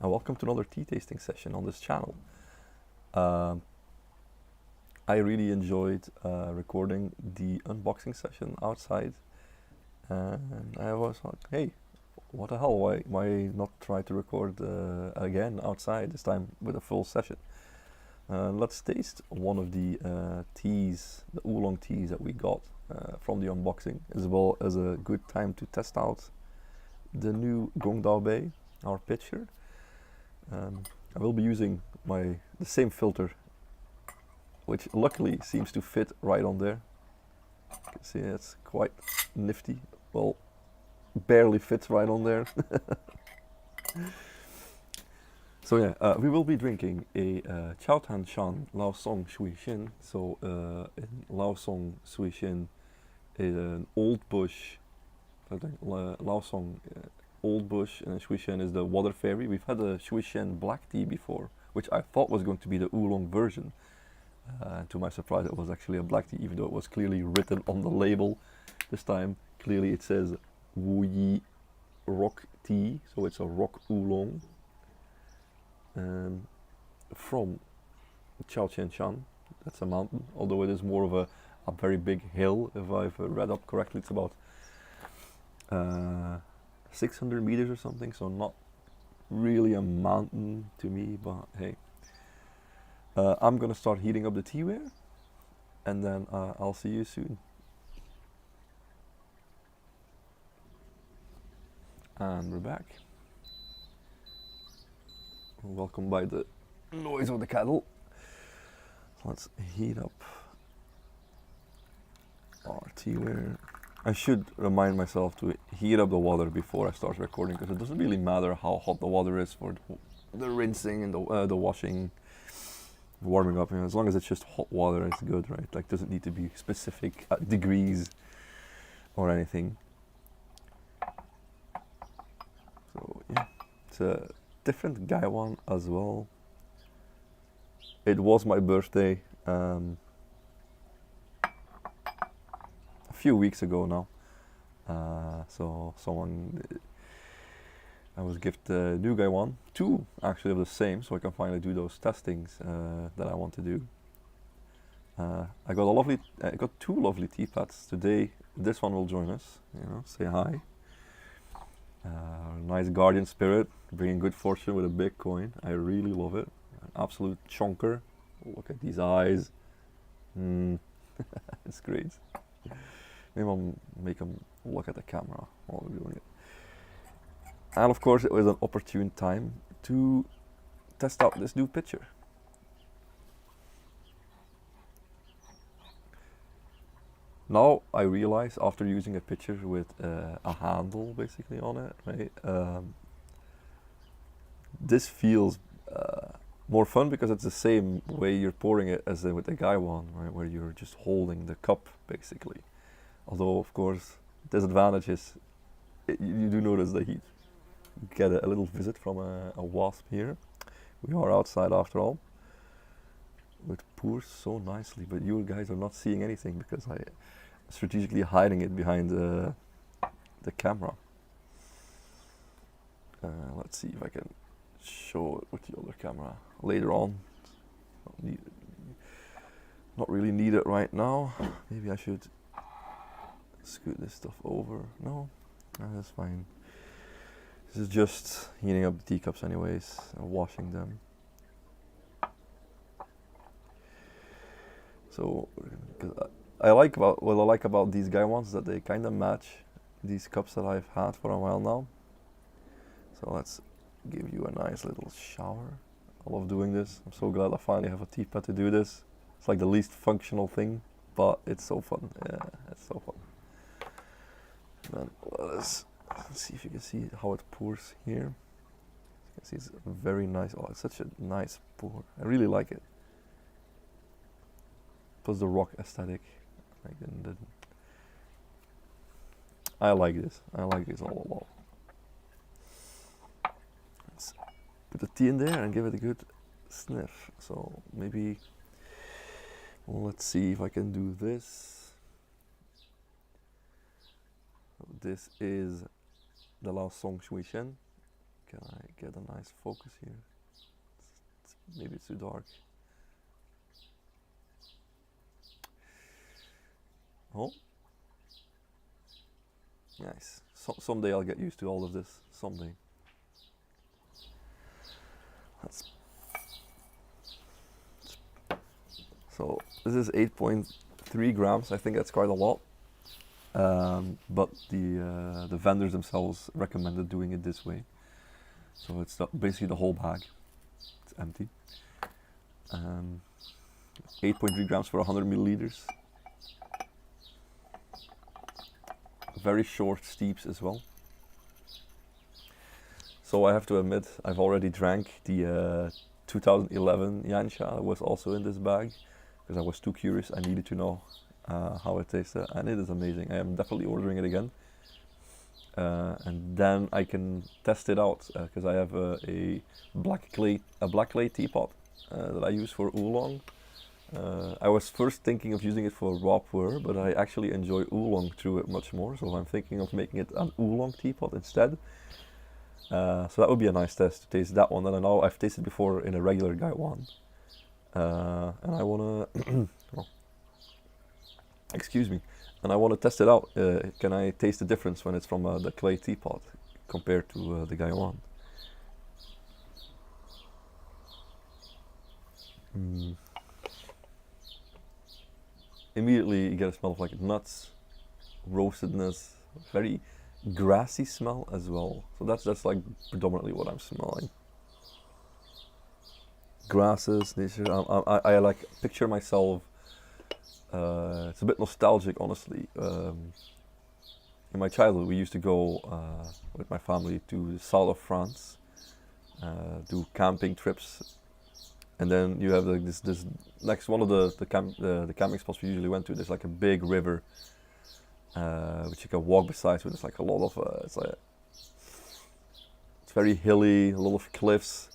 and welcome to another tea tasting session on this channel. Um, I really enjoyed recording the unboxing session outside, and I was like, hey, what the hell, why not try to record again outside, this time with a full session. Let's taste one of the teas, the oolong teas that we got from the unboxing, as well as a good time to test out the new Gong Dao Bei, our pitcher. I will be using the same filter, which luckily seems to fit right on there. You can see it's quite nifty. Well, barely fits right on there. So yeah, we will be drinking a Chao Tan Shan Lao Cong Shui Xian. So Lao Cong Shui Xian is an old bush. Lao Cong Old Bush, and Shui Xian is the water fairy. We've had a Shui Xian black tea before, which I thought was going to be the oolong version. To my surprise, it was actually a black tea, even though it was clearly written on the label. This time, clearly it says Wu Yi Rock Tea, so it's a rock oolong. From Chao Tian Shan, that's a mountain, although it is more of a very big hill, if I've read up correctly. It's about 600 meters or something, so not really a mountain to me, but hey. I'm gonna start heating up the teaware, and then I'll see you soon. And we're back. Welcome by the noise of the kettle. Let's heat up our teaware. I should remind myself to heat up the water before I start recording, because it doesn't really matter how hot the water is for the rinsing and the washing, warming up. You know, as long as it's just hot water, it's good, right? Like, doesn't need to be specific degrees or anything. So yeah, it's a different gaiwan as well. It was my birthday a few weeks ago now, so I was gifted a new gaiwan, two actually of the same, so I can finally do those testings that I want to do. I got two lovely teapots today. This one will join us, say hi. Nice guardian spirit, bringing good fortune with a big coin. I really love it. An absolute chonker. Look at these eyes. It's great. Maybe I'll make them look at the camera while we're doing it. And of course, it was an opportune time to test out this new pitcher. Now I realize, after using a pitcher with a handle basically on it, right? This feels more fun, because it's the same way you're pouring it as with the gaiwan, right? Where you're just holding the cup basically. Although, of course, disadvantage is you do notice the heat. You get a little visit from a wasp here. We are outside after all. It pours so nicely, but you guys are not seeing anything because I strategically hiding it behind the camera. Let's see if I can show it with the other camera later on. Not really need it right now. Maybe I should scoot this stuff over. No, that's fine. This is just heating up the teacups anyways, and washing them. So, what I like about these gaiwans is that they kind of match these cups that I've had for a while now. So let's give you a nice little shower. I love doing this. I'm so glad I finally have a teapot to do this. It's like the least functional thing, but it's so fun. Yeah, it's so fun. And then let's see if you can see how it pours here. You can see it's very nice. Oh, it's such a nice pour. I really like it. Plus the rock aesthetic. I like this. I like this all a lot. Let's put the tea in there and give it a good sniff. So maybe, well, let's see if I can do this. This is the Lao Cong Shui Xian. Can I get a nice focus here? Maybe it's too dark. Oh, nice. Someday I'll get used to all of this. Someday. So this is 8.3 grams. I think that's quite a lot. But the vendors themselves recommended doing it this way. So it's basically the whole bag. It's empty. 8.3 grams for 100 milliliters. Very short steeps as well. So I have to admit, I've already drank the 2011 Yancha that was also in this bag, because I was too curious. I needed to know how it tasted, and it is amazing. I am definitely ordering it again, and then I can test it out, because I have a black clay teapot that I use for oolong. I was first thinking of using it for raw puer, but I actually enjoy oolong through it much more, so I'm thinking of making it an oolong teapot instead. So that would be a nice test to taste that one. And I know I've tasted before in a regular Gaiwan, and I wanna excuse me, and I want to test it out. Can I taste the difference when it's from the clay teapot compared to the Gaiwan? Immediately you get a smell of like nuts, roastedness, very grassy smell as well. So that's like predominantly what I'm smelling. Grasses, nature. I like picture myself. It's a bit nostalgic, honestly. In my childhood, we used to go with my family to the south of France, do camping trips. And then you have like this next one of the camping spots we usually went to. There's like a big river, which you can walk beside. So there's like a lot of it's very hilly, a lot of cliffs,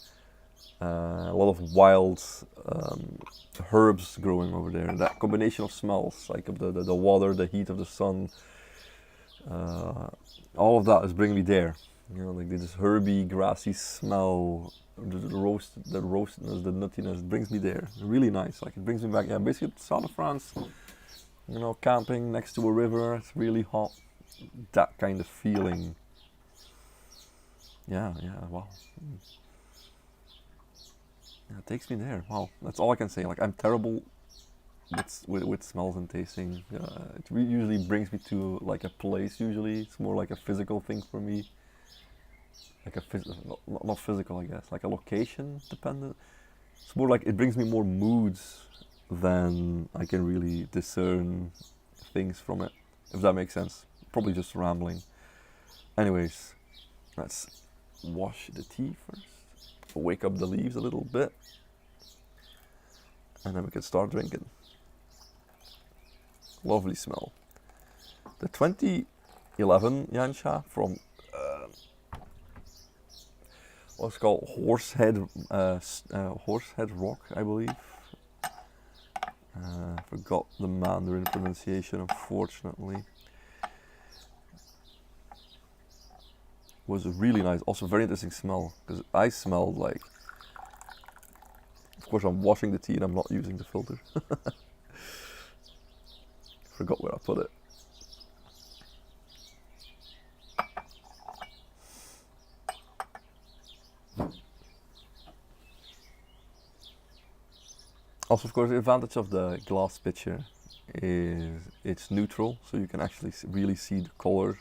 a lot of wild herbs growing over there. And that combination of smells, like of the water, the heat of the sun, all of that is bringing me there. You know, like this herby, grassy smell. The roastedness, the nuttiness, it brings me there. Really nice. Like it brings me back. Yeah, basically south of France. You know, camping next to a river. It's really hot. That kind of feeling. Yeah. Wow. Yeah, it takes me there. Wow. That's all I can say. Like I'm terrible with smells and tasting. It usually brings me to like a place. Usually, it's more like a physical thing for me. Like not physical, I guess, like a location dependent. It's more like it brings me more moods than I can really discern things from it, if that makes sense. Probably just rambling. Anyways, let's wash the tea first, wake up the leaves a little bit, and then we can start drinking. Lovely smell. The 2011 Yancha from what's called Horsehead Rock, I believe. Forgot the Mandarin pronunciation, unfortunately. Was really nice. Also very interesting smell, because I smelled like. Of course, I'm washing the tea and I'm not using the filter. Forgot where I put it. Also, of course, the advantage of the glass pitcher is it's neutral, so you can actually really see the color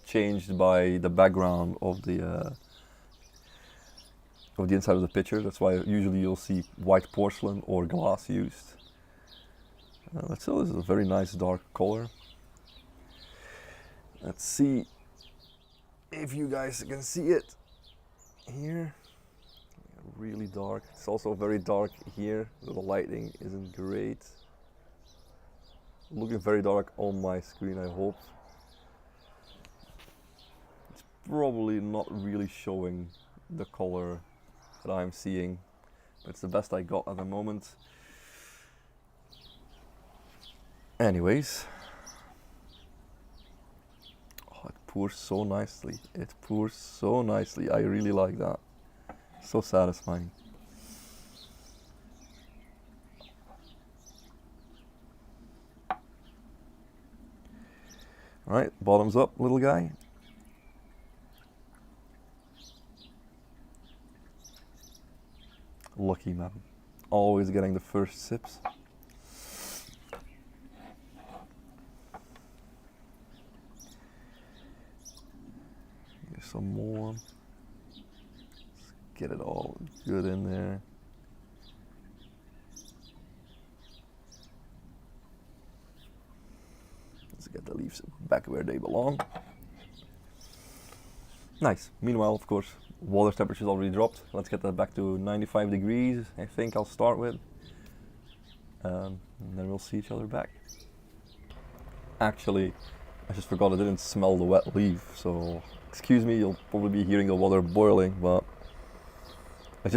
changed by the background of the inside of the pitcher. That's why usually you'll see white porcelain or glass used. But still, this is a very nice dark color. Let's see if you guys can see it here. Really dark. It's also very dark here. The lighting isn't great. Looking very dark on my screen, I hope. It's probably not really showing the color that I'm seeing, but it's the best I got at the moment. Anyways, it pours so nicely. It pours so nicely. I really like that. So satisfying. Alright, bottoms up, little guy. Lucky man. Always getting the first sips. Here's some more. Let's get it all good in there. Let's get the leaves back where they belong. Nice. Meanwhile, of course, water temperature's already dropped. Let's get that back to 95 degrees, I think I'll start with. And then we'll see each other back. Actually, I just forgot I didn't smell the wet leaf, so excuse me, you'll probably be hearing the water boiling, but I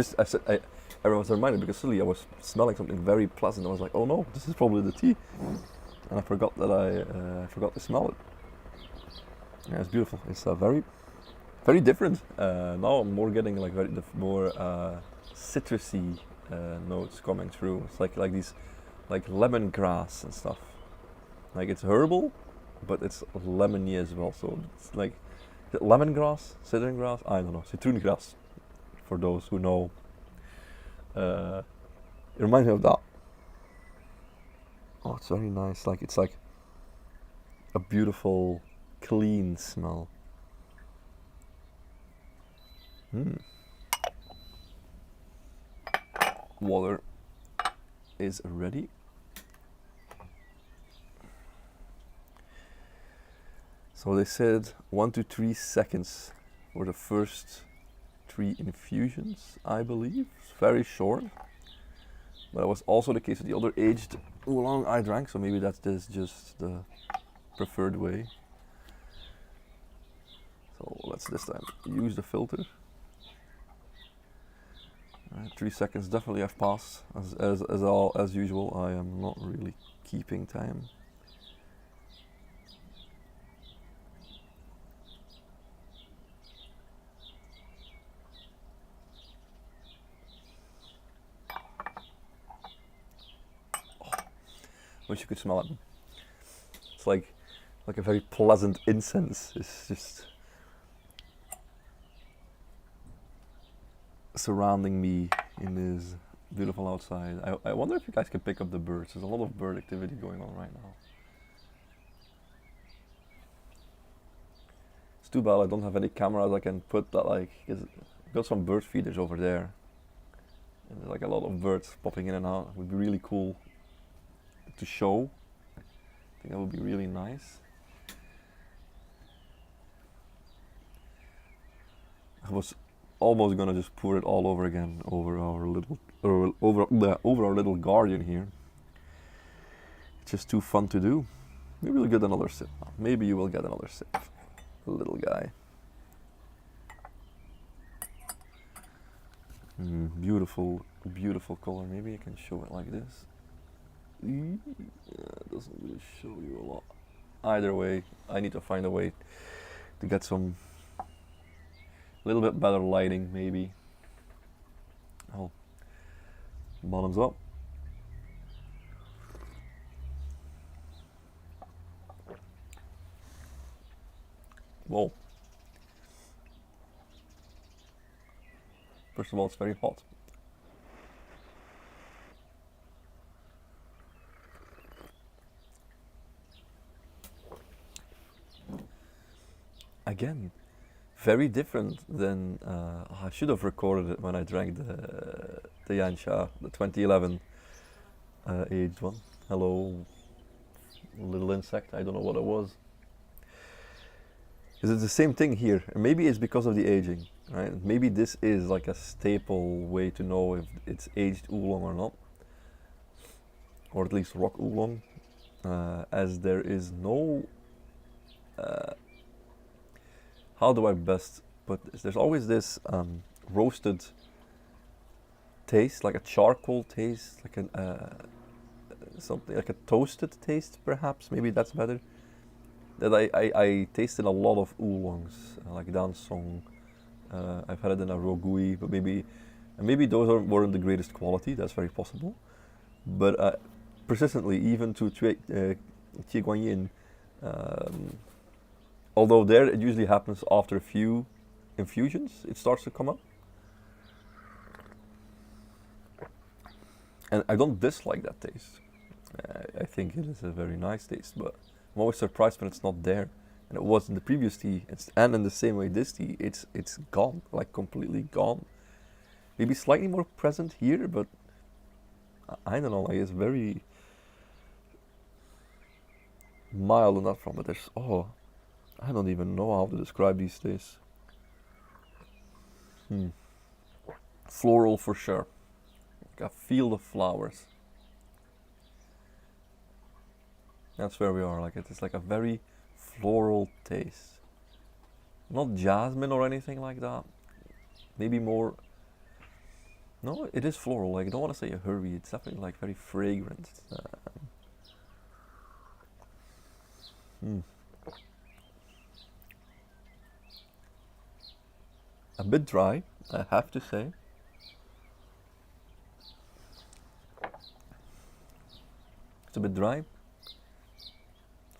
was reminded because suddenly I was smelling something very pleasant. I was like, oh no, this is probably the tea. And I forgot that I forgot to smell it. Yeah, it's beautiful. It's very different. Now I'm more getting like more citrusy notes coming through. It's like these like lemongrass and stuff. Like it's herbal, but it's lemony as well. So it's like lemongrass, citron grass. I don't know, citron grass. For those who know, it reminds me of that. Oh, it's very nice. Like it's like a beautiful, clean smell. Water is ready. So they said 1 to 3 seconds for the first 3 infusions, I believe. It's very short. But that was also the case with the other aged oolong I drank, so maybe that is just the preferred way. So let's this time use the filter. 3 seconds definitely have passed. As usual, I am not really keeping time. Oh, wish you could smell it. It's like a very pleasant incense. It's just surrounding me in this beautiful outside. I wonder if you guys can pick up the birds. There's a lot of bird activity going on right now. It's too bad I don't have any cameras I can put that like, cause I've got some bird feeders over there. And there's like a lot of birds popping in and out. It would be really cool to show. I think that would be really nice. I was almost gonna just pour it all over again over our little garden here. It's just too fun to do. Maybe we'll get another sip. Maybe you will get another sip, little guy. Beautiful, beautiful color. Maybe I can show it like this. Yeah, it doesn't really show you a lot. Either way, I need to find a way to get some little bit better lighting, maybe. Oh, bottoms up. Whoa. First of all, it's very hot. Again, very different than I should have recorded it when I drank the Yancha, the 2011 aged one. Hello, little insect. I don't know what it was. Because it's the same thing here. And maybe it's because of the aging, right? Maybe this is like a staple way to know if it's aged oolong or not, or at least rock oolong, as there is no. How do I best put this? There's always this roasted taste, like a charcoal taste, like something like a toasted taste, perhaps. Maybe that's better. that I tasted a lot of oolongs, like dansong. I've had it in a rogui, but maybe those weren't the greatest quality. That's very possible. But persistently, even to Qie Guan Yin, although there it usually happens after a few infusions, it starts to come up. And I don't dislike that taste. I think it is a very nice taste, but I'm always surprised when it's not there. And it was in the previous tea, and in the same way this tea, it's gone, like completely gone. Maybe slightly more present here, but I don't know, like it's very mild on that front. But there's, oh, I don't even know how to describe these tastes. Floral for sure. Like a field of flowers. That's where we are. Like it's like a very floral taste. Not jasmine or anything like that. Maybe more. No, it is floral. Like I don't want to say a herby. It's definitely like very fragrant. A bit dry, I have to say. It's a bit dry.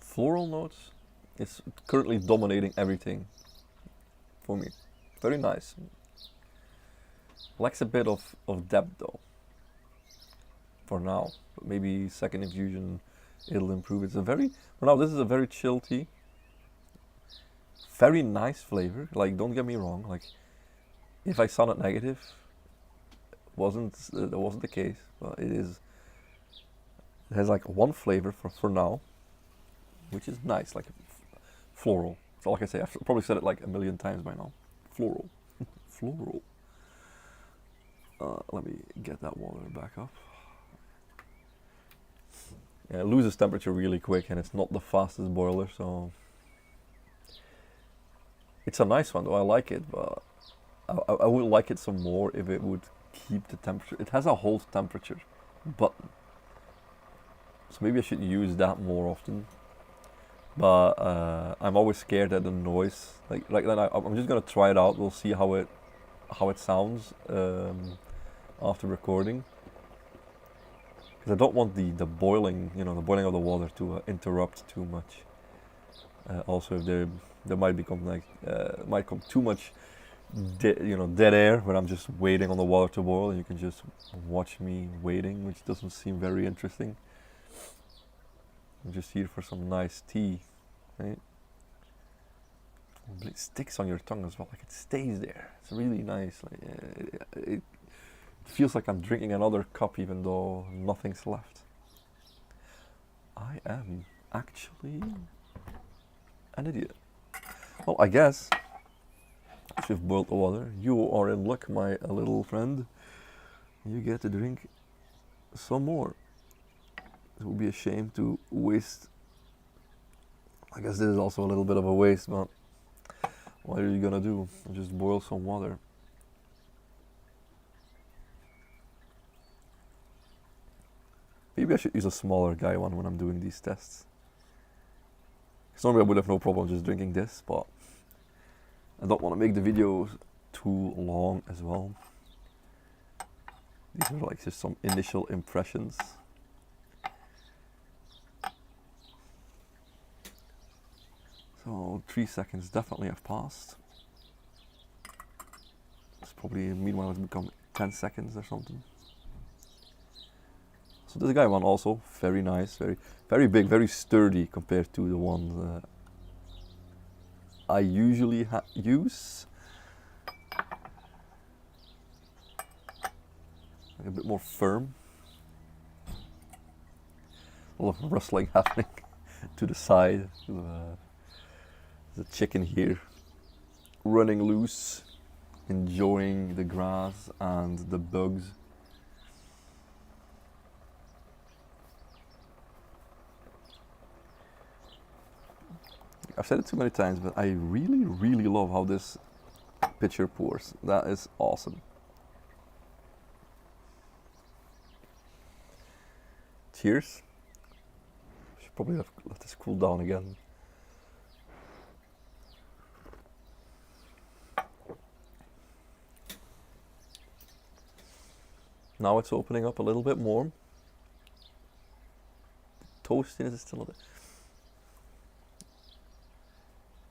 Floral notes. It's currently dominating everything for me. Very nice. Lacks a bit of depth though. For now. But maybe second infusion it'll improve. It's a very, for now this is a very chill tea. Very nice flavor. Like don't get me wrong. Like if I sounded negative, that wasn't the case. But it is. It has like one flavor for now, which is nice, like floral. So like I say, I've probably said it like a million times by now. Floral. Floral. Let me get that water back up. Yeah, it loses temperature really quick and it's not the fastest boiler, so... It's a nice one though, I like it, but I would like it some more if it would keep the temperature. It has a hold temperature button. So maybe I should use that more often. But I'm always scared at the noise. Like then I'm just gonna try it out. We'll see how it sounds after recording. Because I don't want the boiling, the boiling of the water to interrupt too much. Also, if there might become might come too much, dead air when I'm just waiting on the water to boil, and you can just watch me waiting, which doesn't seem very interesting. I'm just here for some nice tea, right? It sticks on your tongue as well, like it stays there. It's really nice. Like it feels like I'm drinking another cup, even though nothing's left. I am actually an idiot. Well, I guess if you've boiled the water, you are in luck, my little friend. You get to drink some more. It would be a shame to waste. I guess this is also a little bit of a waste, but what are you gonna do? Just boil some water. Maybe I should use a smaller guy one when I'm doing these tests. Because normally I would have no problem just drinking this, but I don't want to make the videos too long as well. These are like just some initial impressions. So 3 seconds definitely have passed. It's probably meanwhile it's become 10 seconds or something. So this guy one also very nice, very big, very sturdy compared to the one I usually use. Like a bit more firm. A lot of rustling happening to the side. There's a chicken here running loose, enjoying the grass and the bugs. I've said it too many times, but I really, really love how this pitcher pours. That is awesome. Cheers. Should probably have let this cool down again. Now it's opening up a little bit more. Toastiness is still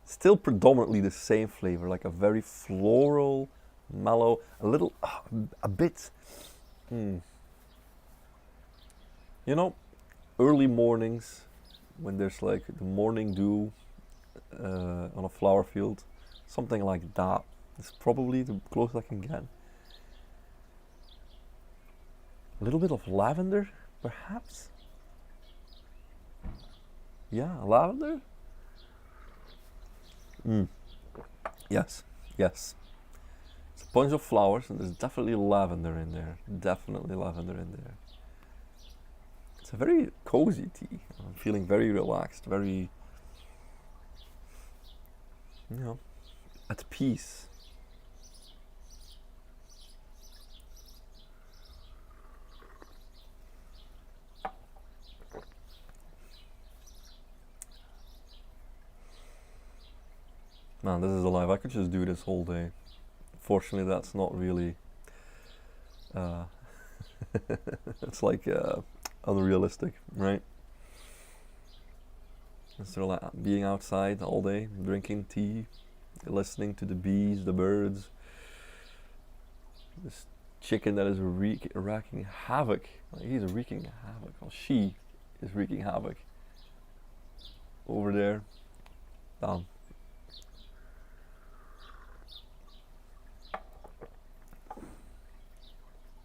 still predominantly the same flavor, like a very floral, mellow, a bit. You know, early mornings when there's like the morning dew on a flower field, something like that. It's probably the closest I can get. A little bit of lavender, perhaps. Yeah, lavender. Yes, yes. It's a bunch of flowers, and there's definitely lavender in there. Definitely lavender in there. It's a very cozy tea. I'm feeling very relaxed, very, at peace. Man, this is alive. I could just do this whole day. Fortunately, that's not really. It's like unrealistic, right? Instead of like being outside all day, drinking tea, listening to the bees, the birds, this chicken that is wreaking havoc. Like, he's wreaking havoc, or she is wreaking havoc over there. Down.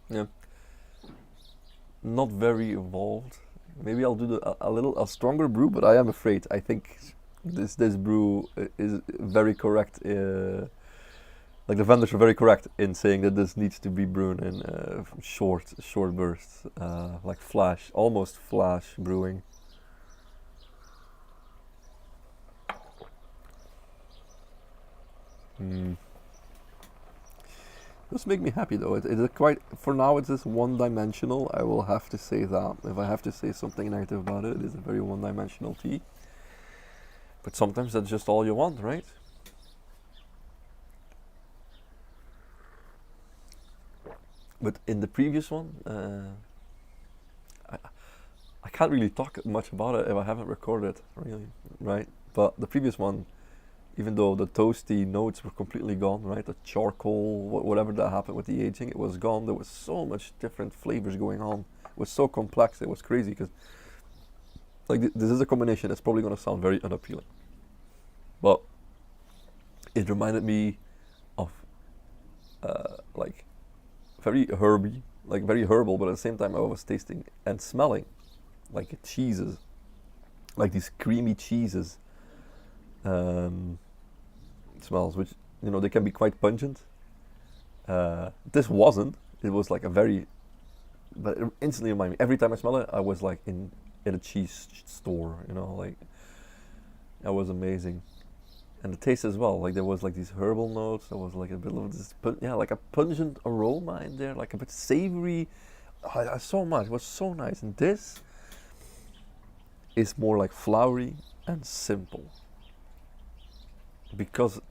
Yeah, not very evolved. Maybe I'll do a stronger brew, but I am afraid. I think this brew is very correct. Like the vendors are very correct in saying that this needs to be brewed in short bursts, like almost flash brewing. This make me happy though. It is quite, for now it's just one-dimensional. I will have to say that. If I have to say something negative about it, it is a very one-dimensional tea. But sometimes that's just all you want, right? But in the previous one, I can't really talk much about it if I haven't recorded, really, right? But the previous one, even though the toasty notes were completely gone, right? The charcoal, whatever that happened with the aging, it was gone. There was so much different flavors going on. It was so complex. It was crazy because, like, this is a combination that's probably going to sound very unappealing, but it reminded me of like very herby, like very herbal, but at the same time I was tasting and smelling like cheeses, like these creamy cheeses. Smells, which they can be quite pungent. This wasn't. It was like but it instantly reminded me. Every time I smell it, I was like in a cheese store. Like that was amazing. And the taste as well. Like there was like these herbal notes. There was like a bit of this, like a pungent aroma in there, like a bit savory. So much. It was so nice. And this is more like flowery and simple. Because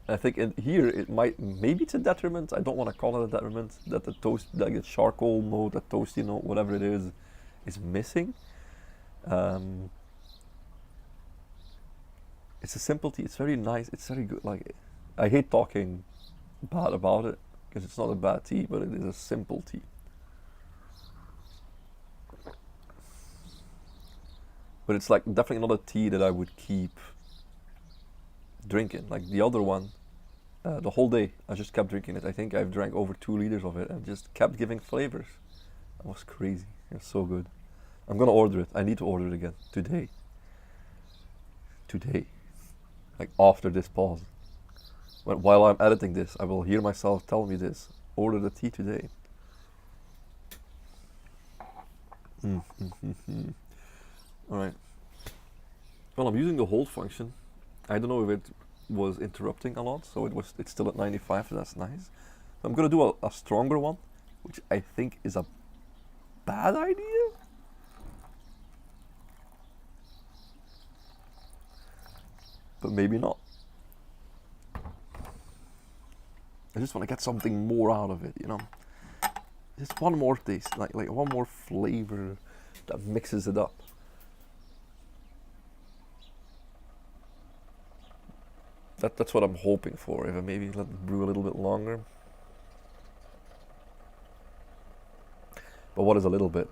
I think here it maybe it's a detriment. I don't want to call it a detriment that the toast, like the charcoal note, that toasty note, whatever it is missing. It's a simple tea. It's very nice. It's very good. Like, I hate talking bad about it because it's not a bad tea, but it is a simple tea. But it's like definitely not a tea that I would keep drinking. Like the other one, the whole day I just kept drinking it. I think I've drank over 2 liters of it and just kept giving flavors. That was crazy. It was so good. I'm gonna order it. I need to order it again today. Like after this pause. While I'm editing this, I will hear myself tell me this. Order the tea today. Alright. Well, I'm using the hold function. I don't know if it was interrupting a lot, so it's still at 95, so that's nice. So I'm gonna do a stronger one, which I think is a bad idea. But maybe not. I just want to get something more out of it, just one more taste, like one more flavor that mixes it up. That's what I'm hoping for. If I maybe let it brew a little bit longer. But what is a little bit?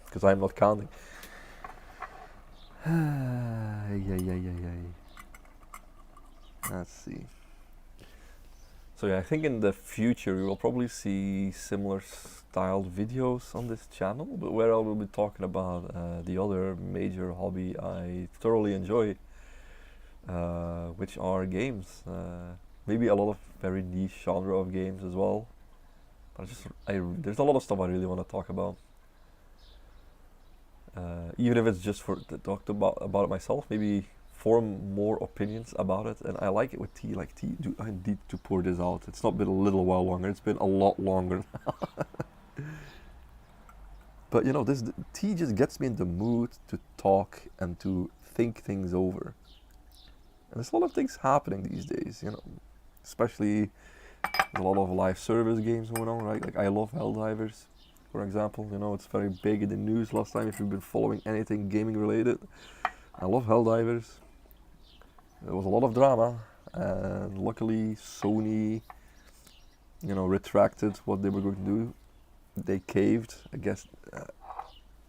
Because I'm not counting. Let's see. So yeah, I think in the future we will probably see similar styled videos on this channel, but where I will be talking about the other major hobby I thoroughly enjoy, which are games. Maybe a lot of very niche genre of games as well. But there's a lot of stuff I really want to talk about. Even if it's just to talk about it myself, maybe form more opinions about it. And I like it with tea. Like tea, I need to pour this out. It's not been a little while longer. It's been a lot longer. But you know, this tea just gets me in the mood to talk and to think things over. And there's a lot of things happening these days, you know, especially there's a lot of live service games going on, right? Like I love Helldivers, for example. You know, it's very big in the news last time if you've been following anything gaming related. I love Helldivers. There was a lot of drama, and luckily Sony, you know, retracted what they were going to do. They caved, I guess.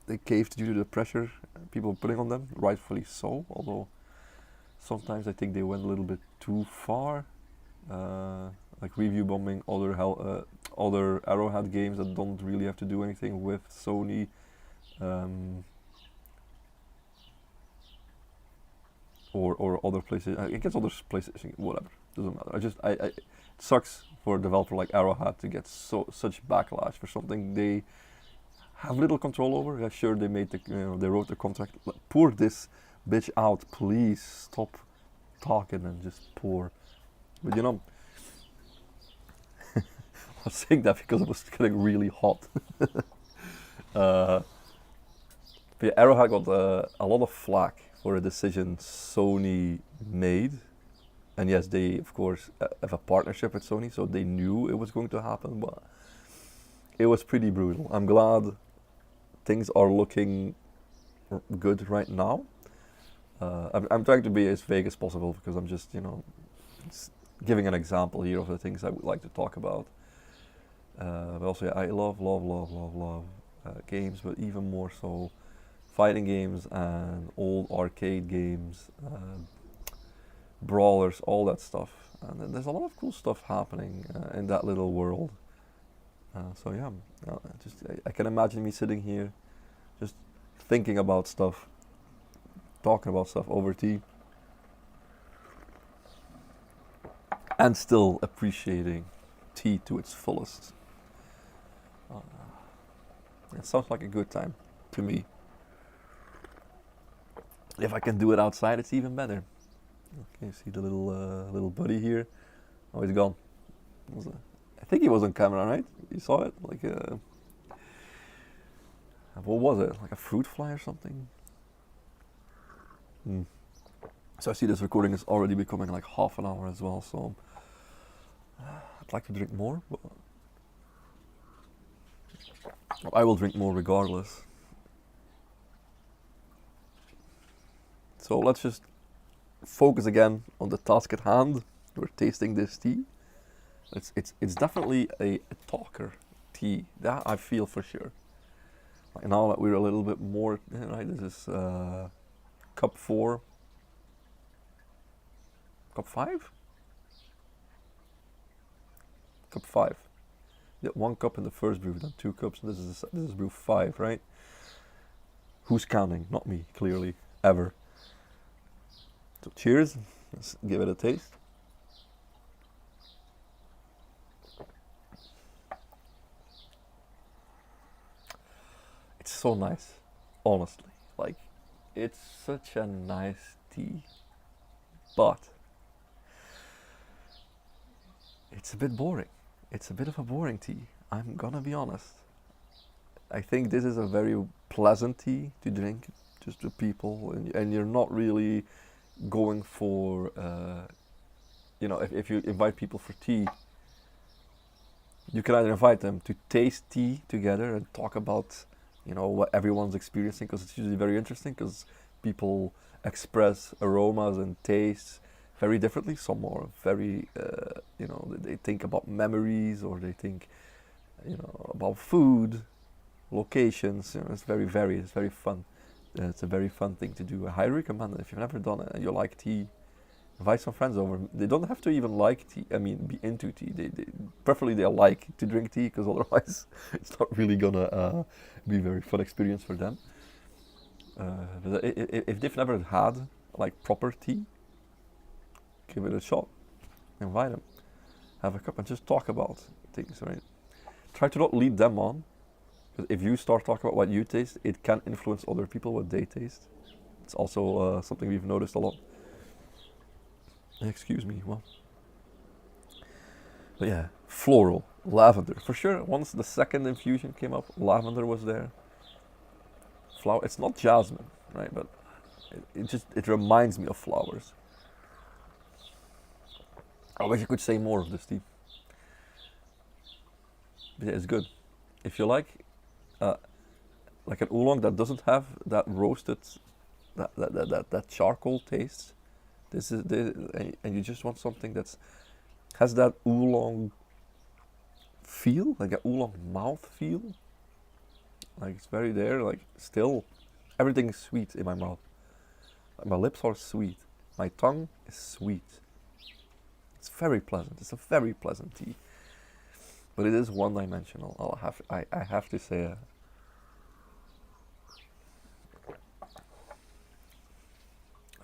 They caved due to the pressure people were putting on them, rightfully so. Although sometimes I think they went a little bit too far, like review bombing other Arrowhead games that don't really have to do anything with Sony. Or other places. I guess other places, whatever, doesn't matter. It sucks for a developer like Arrowhead to get such backlash for something they have little control over. Yeah, sure, they made they wrote the contract. Pour this bitch out, please. Stop talking and just pour. But you know, I was saying that because it was getting really hot. But yeah, Arrowhead got a lot of flack for a decision Sony made. And yes, they of course have a partnership with Sony, so they knew it was going to happen, but it was pretty brutal. I'm glad things are looking good right now. I'm trying to be as vague as possible because I'm just, you know, giving an example here of the things I would like to talk about. But also, yeah, I love games, but even more so fighting games and old arcade games, brawlers, all that stuff. And there's a lot of cool stuff happening in that little world. So yeah, I can imagine me sitting here just thinking about stuff, talking about stuff over tea, and still appreciating tea to its fullest. It sounds like a good time to me. If I can do it outside, it's even better. Okay, see the little buddy here. Oh, he's gone. I think he was on camera, right? You saw it? Like what was it? Like a fruit fly or something? So I see this recording is already becoming like half an hour as well, so I'd like to drink more, but I will drink more regardless. So let's just focus again on the task at hand. We're tasting this tea. It's definitely a talker tea. That I feel for sure. Like now that we're a little bit more, right? This is cup 4, cup 5, cup 5. Yeah, 1 cup in the first brew, then 2 cups. And this is brew 5, right? Who's counting? Not me, clearly, ever. So cheers. Let's give it a taste. It's so nice, honestly. Like, it's such a nice tea, but it's a bit boring. It's a bit of a boring tea, I'm gonna be honest. I think this is a very pleasant tea to drink, just to people, and you're not really going for, you know, if you invite people for tea, you can either invite them to taste tea together and talk about, what everyone's experiencing, because it's usually very interesting, because people express aromas and tastes very differently. Some are very, they think about memories, or they think, about food, locations. It's very varied. It's very fun. It's a very fun thing to do. I highly recommend it if you've never done it and you like tea. Invite some friends over. They don't have to even like tea. I mean, be into tea. Preferably they like to drink tea, because otherwise it's not really gonna be a very fun experience for them. But if they've never had like proper tea, give it a shot. Invite them. Have a cup and just talk about things, right? Try to not lead them on, because if you start talking about what you taste, it can influence other people what they taste. It's also something we've noticed a lot. Excuse me, well. But yeah, floral, lavender. For sure, once the second infusion came up, lavender was there. Flower, it's not jasmine, right? But it reminds me of flowers. I wish I could say more of this tea. But yeah, it's good. If you like an oolong that doesn't have that roasted, that charcoal taste, and you just want something that has that oolong feel, like an oolong mouth feel. Like it's very there, like still, everything is sweet in my mouth. Like my lips are sweet, my tongue is sweet. It's very pleasant. It's a very pleasant tea, but it is one-dimensional. I have to say.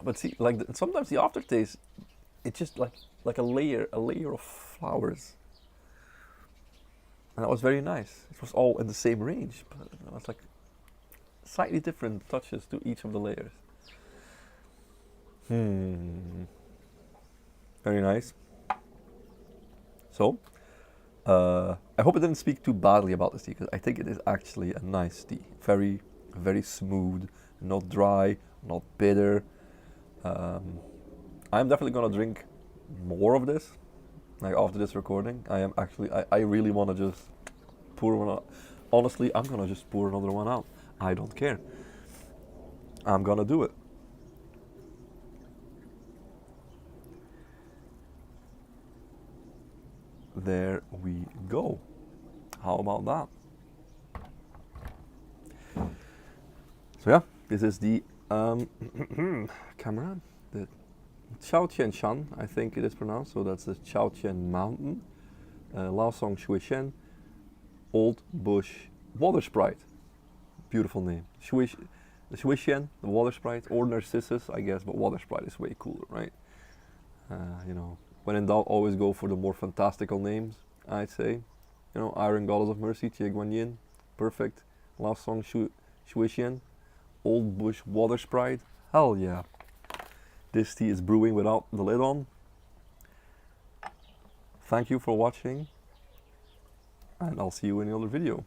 But see, like sometimes the aftertaste, it's just like a layer of flowers, and that was very nice. It was all in the same range, but it was like slightly different touches to each of the layers. Very nice. So, I hope I didn't speak too badly about this tea, because I think it is actually a nice tea. Very, very smooth, not dry, not bitter. I'm definitely gonna drink more of this, like after this recording. I really want to just pour one out. Honestly, I'm gonna just pour another one out. I don't care. I'm gonna do it. There we go. How about that? So yeah, this is the camera, the Lao Cong Shui Xian, I think it is pronounced. So that's the Lao Cong Mountain, Lao Cong Shui Xian, Old Bush Water Sprite. Beautiful name. The Shui Xian, the Water Sprite, or Narcissus, I guess, but Water Sprite is way cooler, right? When in doubt, always go for the more fantastical names, I'd say. Iron Goddess of Mercy, Jie Guan Yin, perfect. Lao Cong Shui Xian, Old Bush Water Sprite, hell yeah. This tea is brewing without the lid on. Thank you for watching, and I'll see you in another video.